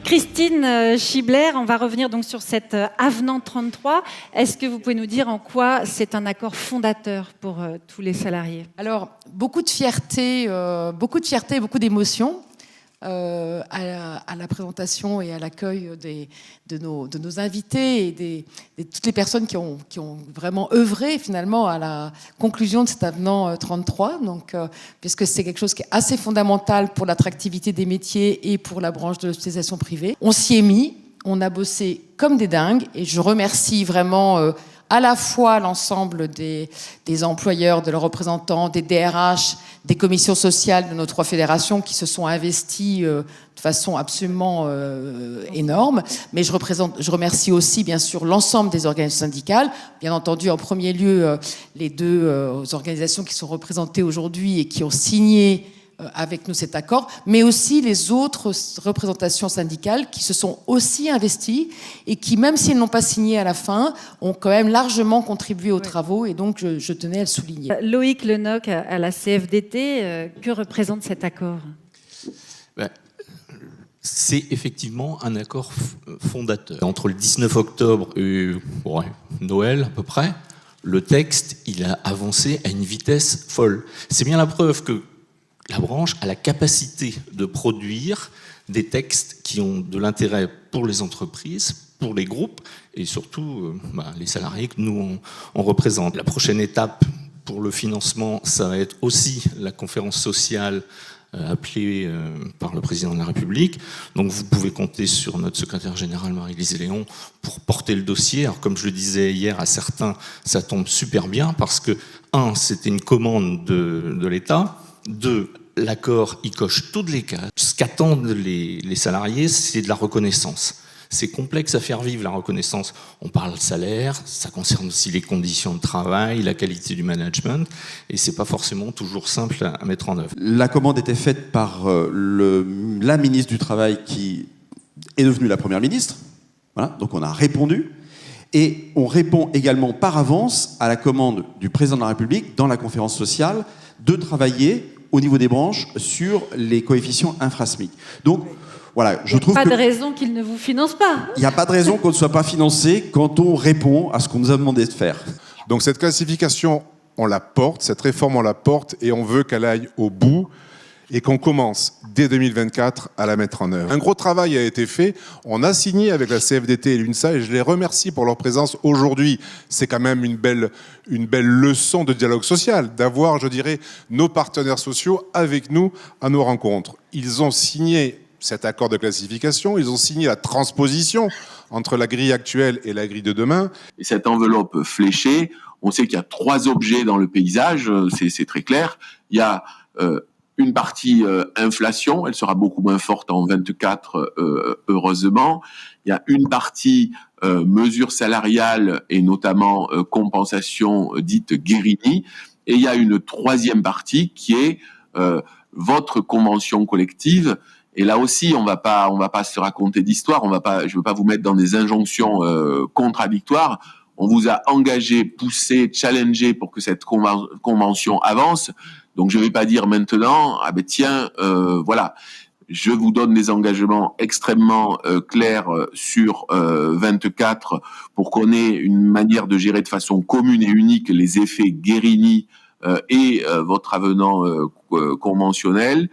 Christine Schibler, on va revenir donc sur cet avenant 33. Est-ce que vous pouvez nous dire en quoi c'est un accord fondateur pour tous les salariés ? Alors, beaucoup de fierté et beaucoup d'émotion à la présentation et à l'accueil de nos invités et de toutes les personnes qui ont vraiment œuvré finalement à la conclusion de cet avenant 33. Donc, puisque c'est quelque chose qui est assez fondamental pour l'attractivité des métiers et pour la branche de l'hospitalisation privée. On s'y est mis, on a bossé comme des dingues et je remercie vraiment à la fois l'ensemble des employeurs, de leurs représentants, des DRH, des commissions sociales de nos 3 fédérations qui se sont investis de façon absolument énorme. Mais je remercie aussi, bien sûr, l'ensemble des organisations syndicales. Bien entendu, en premier lieu, les 2 organisations qui sont représentées aujourd'hui et qui ont signé avec nous cet accord, mais aussi les autres représentations syndicales qui se sont aussi investies et qui, même si elles n'ont pas signé à la fin, ont quand même largement contribué aux travaux et donc je tenais à le souligner. Loïc Lenoc à la CFDT, que représente cet accord ? C'est effectivement un accord fondateur. Entre le 19 octobre et Noël à peu près, le texte il a avancé à une vitesse folle. C'est bien la preuve que la branche a la capacité de produire des textes qui ont de l'intérêt pour les entreprises, pour les groupes et surtout les salariés que nous on représente. La prochaine étape pour le financement, ça va être aussi la conférence sociale appelée par le président de la République. Donc vous pouvez compter sur notre secrétaire générale Marie-Lise Léon pour porter le dossier. Alors comme je le disais hier à certains, ça tombe super bien parce que 1, c'était une commande de l'État. 2, l'accord, il coche toutes les cases. Ce qu'attendent les salariés, c'est de la reconnaissance. C'est complexe à faire vivre, la reconnaissance. On parle salaire, ça concerne aussi les conditions de travail, la qualité du management, et c'est pas forcément toujours simple à mettre en œuvre. La commande était faite par la ministre du Travail qui est devenue la Première ministre. Voilà, donc on a répondu. Et on répond également par avance à la commande du président de la République dans la conférence sociale de travailler au niveau des branches sur les coefficients infra-SMIC. Donc, voilà, je trouve Il n'y a pas de raison qu'il ne vous finance pas. Il n'y a pas de raison qu'on ne soit pas financé quand on répond à ce qu'on nous a demandé de faire. Donc cette classification, on la porte, cette réforme, on la porte et on veut qu'elle aille au bout et qu'on commence dès 2024 à la mettre en œuvre. Un gros travail a été fait. On a signé avec la CFDT et l'UNSA et je les remercie pour leur présence aujourd'hui. C'est quand même une belle leçon de dialogue social, d'avoir, je dirais, nos partenaires sociaux avec nous à nos rencontres. Ils ont signé cet accord de classification, ils ont signé la transposition entre la grille actuelle et la grille de demain. Et cette enveloppe fléchée, on sait qu'il y a 3 objets dans le paysage, c'est très clair. Il y a une partie inflation, elle sera beaucoup moins forte en 24, heureusement. Il y a une partie mesures salariales et notamment compensation dite Guérini. Et il y a une 3e partie qui est votre convention collective. Et là aussi, on va pas se raconter d'histoire. Je veux pas vous mettre dans des injonctions contradictoires. On vous a engagé, poussé, challengé pour que cette convention avance. Donc je vais pas dire maintenant, voilà, je vous donne des engagements extrêmement clairs sur 24 pour qu'on ait une manière de gérer de façon commune et unique les effets Guérini et votre avenant conventionnel.